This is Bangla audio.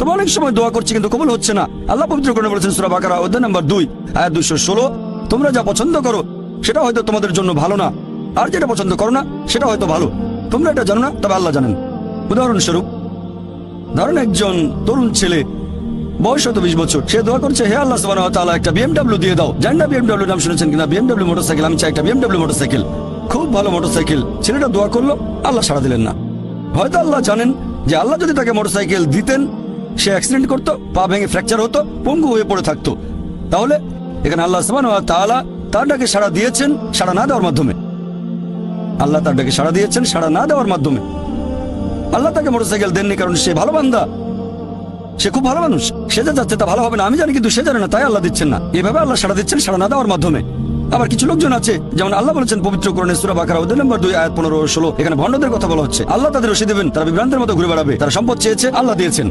তোমরা অনেক সময় দোয়া করছি কিন্তু কবুল হচ্ছে না। আল্লাহ পবিত্র কোরআনে বলেছেন সূরা বাকারা অধ্যায় নম্বর 2 আয়াত 216, তোমরা যা পছন্দ করো সেটা হয়তো তোমাদের জন্য ভালো না, আর যেটা পছন্দ করো না সেটা হয়তো ভালো। তোমরা এটা জানো না, তবে আল্লাহ জানেন। উদাহরণস্বরূপ ধরেন একজন তরুণ ছেলে, বয়স হয়তো 20 বছর, সে দোয়া করছে, হে আল্লাহ সুবহানাহু ওয়া তাআলা একটা BMW দিয়ে দাও। জানি না BMW নাম শুনেছেন কিনা, BMW মোটরসাইকেল, আমি চাই একটা BMW মোটরসাইকেল, খুব ভালো মোটরসাইকেল। ছেলেটা দোয়া করলো, আল্লাহ সাড়া দিলেন না। হয়তো আল্লাহ জানেন যে আল্লাহ যদি তাকে মোটরসাইকেল দিতেন সে অ্যাক্সিডেন্ট করতো, পা ভেঙে ফ্র্যাকচার হতো, পঙ্গু হয়ে পড়ে থাকতো। তাহলে এখানে আল্লাহ সুবহানাহু ওয়া তাআলা তার ডাকে সাড়া দিয়েছেন সাড়া না দেওয়ার মাধ্যমে। আল্লাহ তার ডাকে সাড়া দিয়েছেন সাড়া না দেওয়ার মাধ্যমে। আল্লাহ তাকে মোটরসাইকেল দেননি কারণ সে ভালো বান্দা, সে খুব ভালো মানুষ, সে যা যাচ্ছে তা ভালো হবে না আমি জানি, কিন্তু সে জানে না, তাই আল্লাহ দিচ্ছেন না। এভাবে আল্লাহ সাড়া দিচ্ছেন সাড়া না দেওয়ার মাধ্যমে। আবার কিছু লোকজন আছে, যেমন আল্লাহ বলেছেন পবিত্র কোরআনে সূরা বাকারা অধ্যায় নম্বর 2 আয়াত 15 ও 16, এখানে ভণ্ডদের কথা বলা হচ্ছে। আল্লাহ তাদের রশি দেবেন, তারা বিভ্রান্তের মতো ঘুরে বেড়াবে, তারা সম্পদ চেয়েছে আল্লাহ দিয়েছেন।